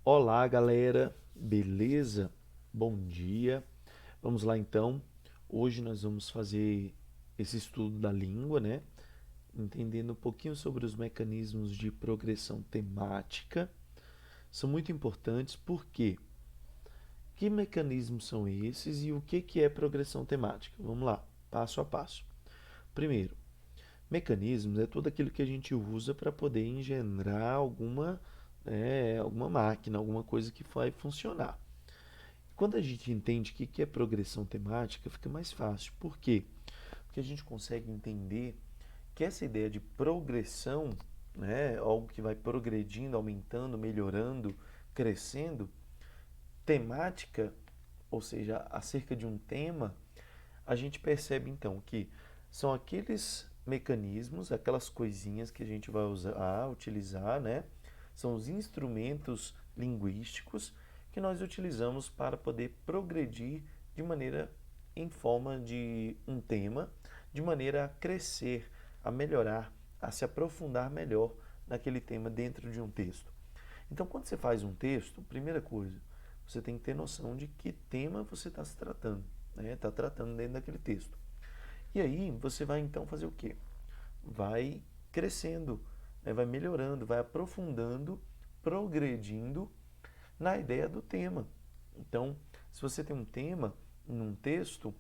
Olá, galera, beleza? Bom dia. Vamos lá então. Hoje nós vamos fazer esse estudo da língua, né? Entendendo um pouquinho sobre os mecanismos de progressão temática. São muito importantes porque que mecanismos são esses e o que é progressão temática? Vamos lá, passo a passo. Primeiro, mecanismos é tudo aquilo que a gente usa para poder engendrar alguma máquina, alguma coisa que vai funcionar. Quando a gente entende o que é progressão temática, fica mais fácil. Por quê? Porque a gente consegue entender que essa ideia de progressão, né, algo que vai progredindo, aumentando, melhorando, crescendo, temática, ou seja, acerca de um tema, a gente percebe então que são aqueles mecanismos, aquelas coisinhas que a gente vai usar, utilizar, né? São os instrumentos linguísticos que nós utilizamos para poder progredir de maneira em forma de um tema, de maneira a crescer, a melhorar, a se aprofundar melhor naquele tema dentro de um texto. Então, quando você faz um texto, primeira coisa, você tem que ter noção de que tema você está se tratando, né? Está tratando dentro daquele texto. E aí você vai então fazer o quê? Vai crescendo, né? Vai melhorando, vai aprofundando, progredindo na ideia do tema. Então, se você tem um tema num texto,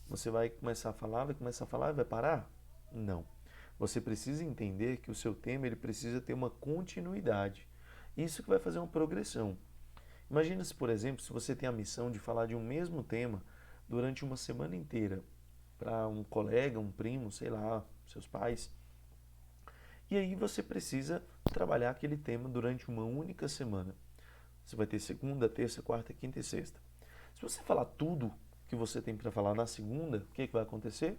você vai começar a falar e vai parar? Não. Você precisa entender que o seu tema ele precisa ter uma continuidade. Isso que vai fazer uma progressão. Imagina se, por exemplo, se você tem a missão de falar de um mesmo tema durante uma semana inteira para um colega, um primo, sei lá, seus pais. E aí você precisa trabalhar aquele tema durante uma única semana. Você vai ter segunda, terça, quarta, quinta e sexta. Se você falar tudo que você tem para falar na segunda, o que vai acontecer?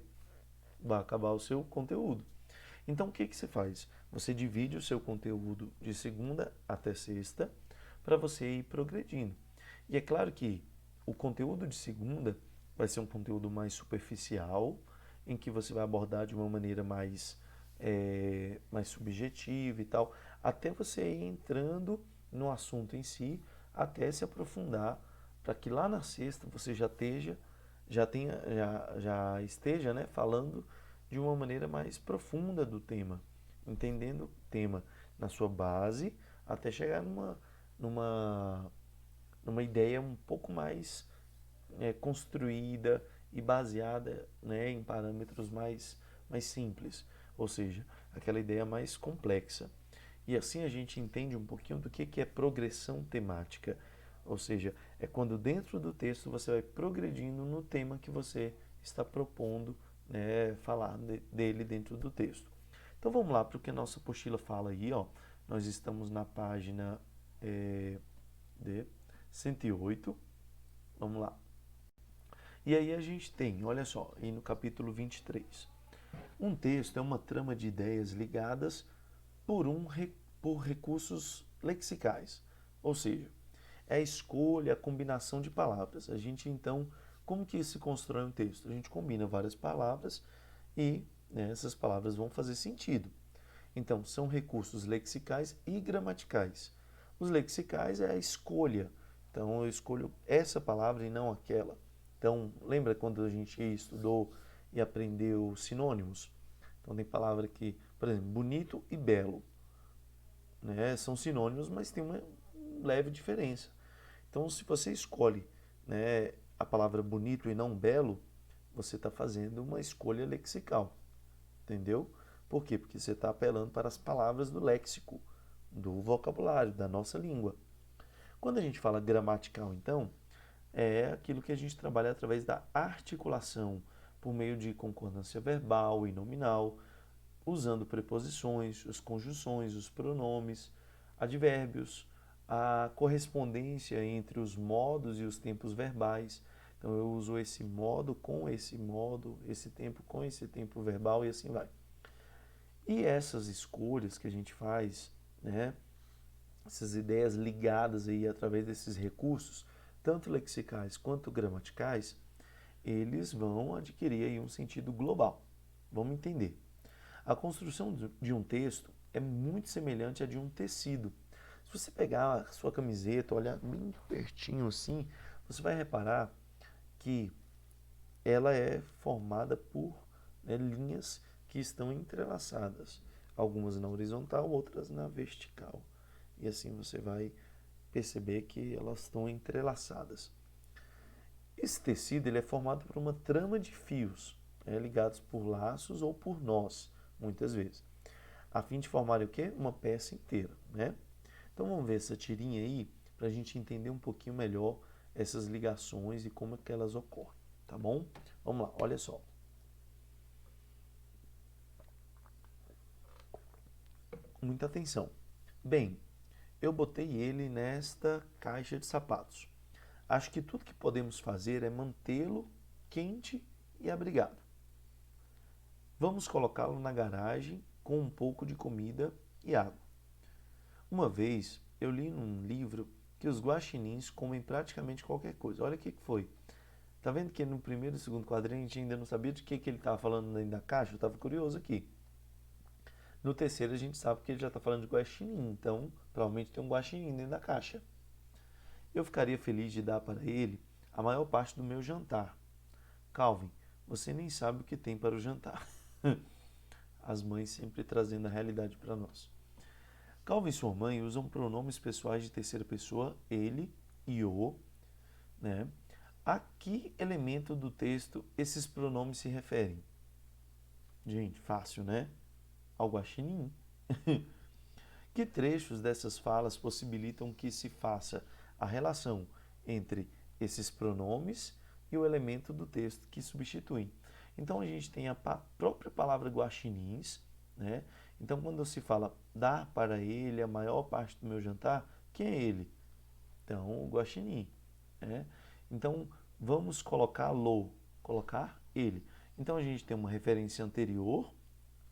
Vai acabar o seu conteúdo. Então o que você faz? Você divide o seu conteúdo de segunda até sexta para você ir progredindo. E é claro que o conteúdo de segunda vai ser um conteúdo mais superficial, em que você vai abordar de uma maneira mais subjetiva e tal, até você ir entrando no assunto em si, até se aprofundar, para que lá na sexta você já esteja, né, falando de uma maneira mais profunda do tema, entendendo o tema na sua base, até chegar numa, numa ideia um pouco mais construída e baseada, né, em parâmetros mais simples, ou seja, aquela ideia mais complexa. E assim a gente entende um pouquinho do que é progressão temática, ou seja, é quando dentro do texto você vai progredindo no tema que você está propondo, né, falar dele dentro do texto. Então vamos lá para o que a nossa apostila fala aí, ó. Nós estamos na página de 108. Vamos lá. E aí a gente tem, olha só, aí no capítulo 23. Um texto é uma trama de ideias ligadas por, um, por recursos lexicais, ou seja, é a escolha, a combinação de palavras. A gente então, como que se constrói um texto? A gente combina várias palavras e, né, essas palavras vão fazer sentido. Então, são recursos lexicais e gramaticais. Os lexicais é a escolha. Então, eu escolho essa palavra e não aquela. Então, lembra quando a gente estudou e aprendeu sinônimos? Então, tem palavra que, por exemplo, bonito e belo, né? São sinônimos, mas tem uma leve diferença. Então, se você escolhe, né, a palavra bonito e não belo, você está fazendo uma escolha lexical, entendeu? Por quê? Porque você está apelando para as palavras do léxico, do vocabulário, da nossa língua. Quando a gente fala gramatical, então, é aquilo que a gente trabalha através da articulação, por meio de concordância verbal e nominal, usando preposições, as conjunções, os pronomes, advérbios, a correspondência entre os modos e os tempos verbais. Então eu uso esse modo, esse tempo com esse tempo verbal e assim vai. E essas escolhas que a gente faz, né, essas ideias ligadas aí através desses recursos, tanto lexicais quanto gramaticais, eles vão adquirir aí um sentido global. Vamos entender. A construção de um texto é muito semelhante à de um tecido. Se Se você pegar a sua camiseta, olhar bem pertinho assim, você vai reparar que ela é formada por, né, linhas que estão entrelaçadas, algumas na horizontal, outras na vertical. E assim você vai perceber que elas estão entrelaçadas. Esse tecido ele é formado por uma trama de fios, ligados por laços ou por nós, muitas vezes, a fim de formar o quê? Uma peça inteira, né? Então vamos ver essa tirinha aí para a gente entender um pouquinho melhor essas ligações e como é que elas ocorrem, tá bom? Vamos lá, olha só. Muita atenção. Bem, eu botei ele nesta caixa de sapatos. Acho que tudo que podemos fazer é mantê-lo quente e abrigado. Vamos colocá-lo na garagem com um pouco de comida e água. Uma vez eu li num livro que os guaxinins comem praticamente qualquer coisa. Olha o que foi. Tá vendo que no primeiro e segundo quadrinho a gente ainda não sabia de que ele estava falando dentro da caixa? Eu estava curioso aqui. No terceiro a gente sabe que ele já está falando de guaxinim, então provavelmente tem um guaxinim dentro da caixa. Eu ficaria feliz de dar para ele a maior parte do meu jantar. Calvin, você nem sabe o que tem para o jantar. As mães sempre trazendo a realidade para nós. Calvin e sua mãe usam pronomes pessoais de terceira pessoa, ele e o, né? A que elemento do texto esses pronomes se referem? Gente, fácil, né? Ao guaxinim. Que trechos dessas falas possibilitam que se faça a relação entre esses pronomes e o elemento do texto que substituem? Então a gente tem a própria palavra guaxinins, né? Então quando se fala dar para ele a maior parte do meu jantar, quem é ele? Então o guaxinim, né? Então vamos colocar ele. Então a gente tem uma referência anterior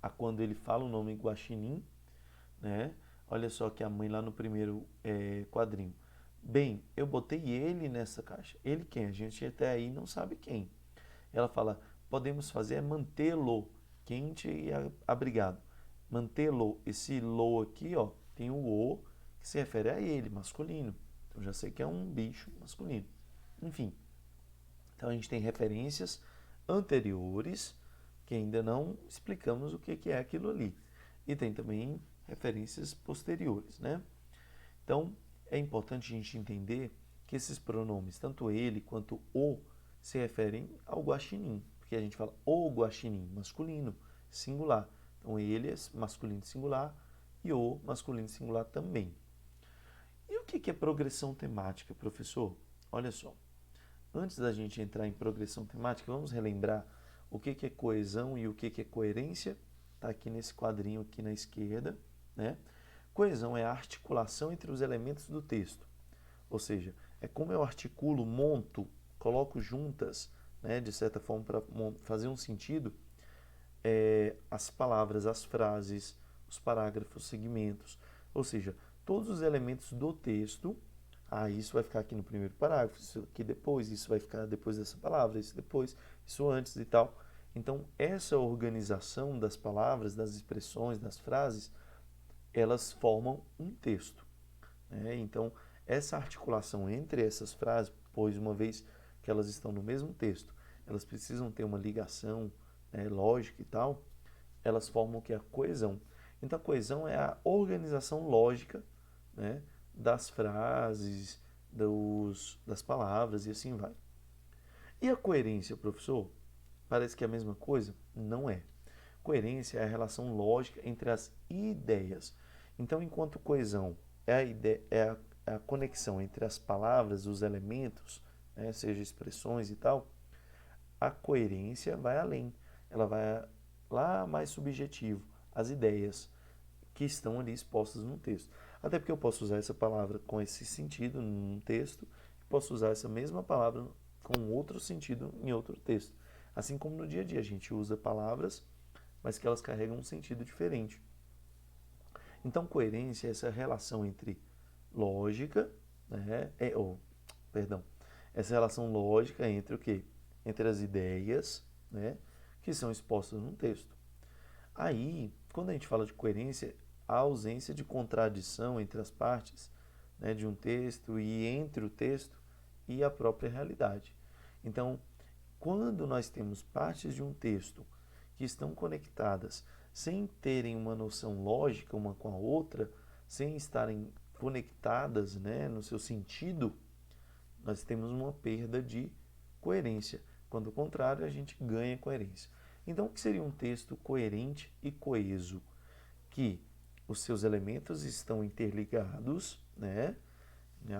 a quando ele fala o nome guaxinim, né? Olha só que a mãe lá no primeiro quadrinho. Bem, eu botei ele nessa caixa. Ele quem? A gente até aí não sabe quem. Ela fala, podemos fazer é mantê-lo quente e abrigado. Mantê-lo, esse lo aqui, ó, tem o que se refere a ele, masculino. Então já sei que é um bicho masculino. Enfim, então a gente tem referências anteriores que ainda não explicamos o que é aquilo ali. E tem também referências posteriores, né? Então, é importante a gente entender que esses pronomes, tanto ele quanto o, se referem ao guaxinim, porque a gente fala o guaxinim, masculino, singular. Então, ele é masculino singular e o masculino singular também. E o que é progressão temática, professor? Olha só, antes da gente entrar em progressão temática, vamos relembrar o que é coesão e o que é coerência. Está aqui nesse quadrinho aqui na esquerda, né? Coesão é a articulação entre os elementos do texto, ou seja, é como eu articulo, monto, coloco juntas, né, de certa forma para fazer um sentido, as palavras, as frases, os parágrafos, segmentos, ou seja, todos os elementos do texto. Isso vai ficar aqui no primeiro parágrafo, isso aqui depois, isso vai ficar depois dessa palavra, isso depois, isso antes e tal. Então, essa organização das palavras, das expressões, das frases, elas formam um texto, né? Então, essa articulação entre essas frases, pois uma vez que elas estão no mesmo texto, elas precisam ter uma ligação, né, lógica e tal, elas formam o que? A coesão. Então, a coesão é a organização lógica, né, das frases, das palavras e assim vai. E a coerência, professor? Parece que é a mesma coisa? Não é. Coerência é a relação lógica entre as ideias. Então, enquanto coesão é a conexão entre as palavras, os elementos, né, seja expressões e tal, a coerência vai além. Ela vai lá mais subjetivo, as ideias que estão ali expostas no texto. Até porque eu posso usar essa palavra com esse sentido num texto, e posso usar essa mesma palavra com outro sentido em outro texto. Assim como no dia a dia a gente usa palavras, mas que elas carregam um sentido diferente. Então, coerência é essa relação entre lógica, né, perdão, essa relação lógica entre o quê? Entre as ideias, né, que são expostas num texto. Aí, quando a gente fala de coerência, a ausência de contradição entre as partes, né, de um texto e entre o texto e a própria realidade. Então, quando nós temos partes de um texto que estão conectadas sem terem uma noção lógica uma com a outra, sem estarem conectadas, né, no seu sentido, nós temos uma perda de coerência. Quando ao contrário, a gente ganha coerência. Então, o que seria um texto coerente e coeso? Que os seus elementos estão interligados, né?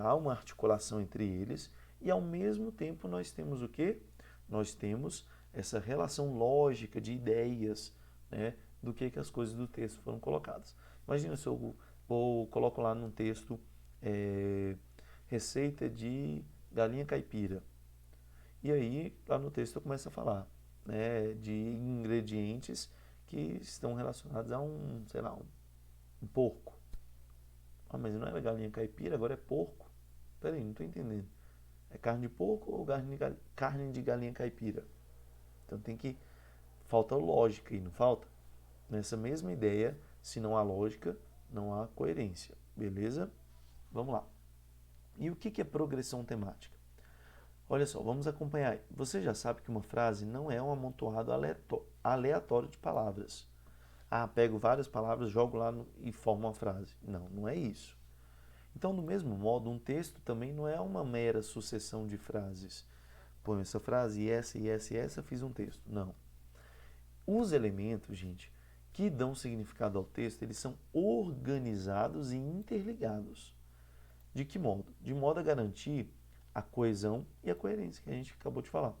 Há uma articulação entre eles e ao mesmo tempo nós temos o quê? Nós temos essa relação lógica de ideias, né? Do que as coisas do texto foram colocadas. Imagina se eu coloco lá num texto receita de galinha caipira. E aí, lá no texto eu começo a falar, né, de ingredientes que estão relacionados a um, sei lá, um porco. Ah, mas não era galinha caipira, agora é porco. Peraí, não estou entendendo. É carne de porco ou carne de galinha caipira? Então tem que... Falta lógica aí, não falta? Nessa mesma ideia, se não há lógica, não há coerência. Beleza? Vamos lá. E o que é progressão temática? Olha só, vamos acompanhar. Você já sabe que uma frase não é um amontoado aleatório de palavras. Ah, pego várias palavras, jogo lá e formo uma frase. Não, não é isso. Então, do mesmo modo, um texto também não é uma mera sucessão de frases. Põe essa frase, e essa, fiz um texto. Não. Os elementos, gente, que dão significado ao texto, eles são organizados e interligados. De que modo? De modo a garantir a coesão e a coerência que a gente acabou de falar.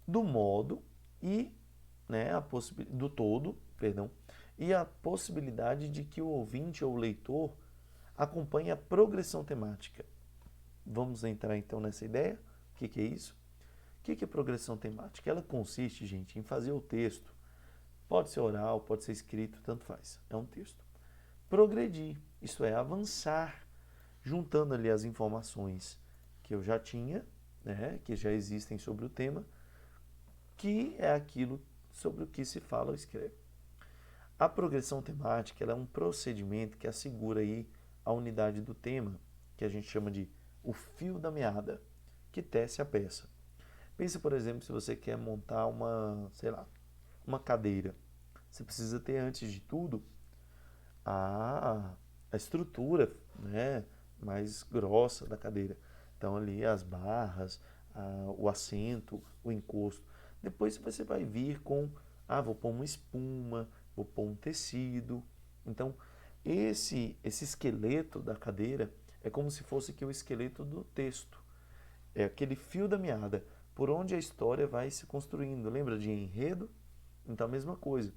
Do modo e, né, do todo, perdão, e a possibilidade de que o ouvinte ou o leitor acompanhe a progressão temática. Vamos entrar então nessa ideia? O que é isso? O que é progressão temática? Ela consiste, gente, em fazer o texto, pode ser oral, pode ser escrito, tanto faz, é um texto. Progredir, isto é, avançar, juntando ali as informações que eu já tinha, né, que já existem sobre o tema, que é aquilo sobre o que se fala ou escreve. A progressão temática ela é um procedimento que assegura aí a unidade do tema, que a gente chama de o fio da meada, que tece a peça. Pense, por exemplo, se você quer montar uma, sei lá, uma cadeira. Você precisa ter, antes de tudo, a estrutura, né, mais grossa da cadeira. Então, ali as barras, o assento, o encosto. Depois você vai vir com, vou pôr uma espuma, vou pôr um tecido. Então, esse esqueleto da cadeira é como se fosse aqui o esqueleto do texto. É aquele fio da meada, por onde a história vai se construindo. Lembra de enredo? Então, a mesma coisa.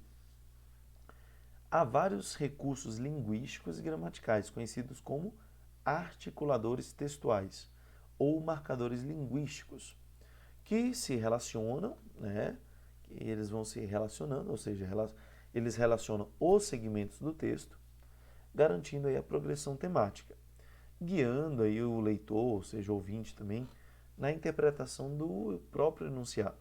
Há vários recursos linguísticos e gramaticais, conhecidos como articuladores textuais ou marcadores linguísticos, que se relacionam, né? Eles vão se relacionando, ou seja, eles relacionam os segmentos do texto, garantindo aí a progressão temática, guiando aí o leitor, ou seja, o ouvinte também, na interpretação do próprio enunciado.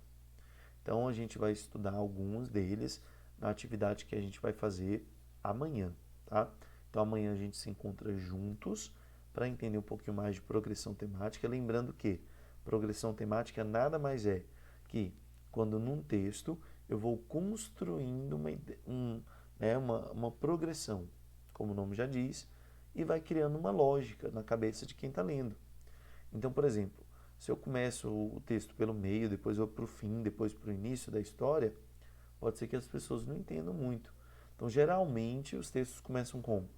Então a gente vai estudar alguns deles na atividade que a gente vai fazer amanhã, tá? Então amanhã a gente se encontra juntos para entender um pouquinho mais de progressão temática, lembrando que progressão temática nada mais é que quando num texto eu vou construindo uma progressão, como o nome já diz, e vai criando uma lógica na cabeça de quem está lendo. Então, por exemplo, se eu começo o texto pelo meio, depois vou para o fim, depois para o início da história, pode ser que as pessoas não entendam muito. Então, geralmente, os textos começam como?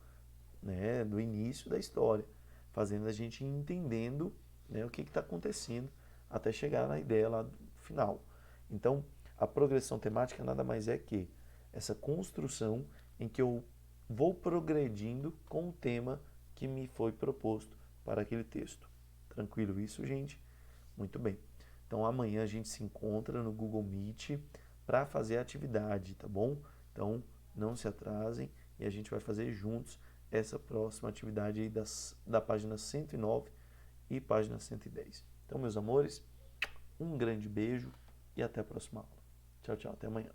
Né, do início da história, fazendo a gente entendendo, né, o que está acontecendo até chegar na ideia lá do final. Então, a progressão temática nada mais é que essa construção em que eu vou progredindo com o tema que me foi proposto para aquele texto. Tranquilo isso, gente? Muito bem. Então amanhã a gente se encontra no Google Meet para fazer a atividade, tá bom? Então não se atrasem e a gente vai fazer juntos essa próxima atividade aí da página 109 e página 110. Então, meus amores, um grande beijo e até a próxima aula. Tchau, tchau, até amanhã.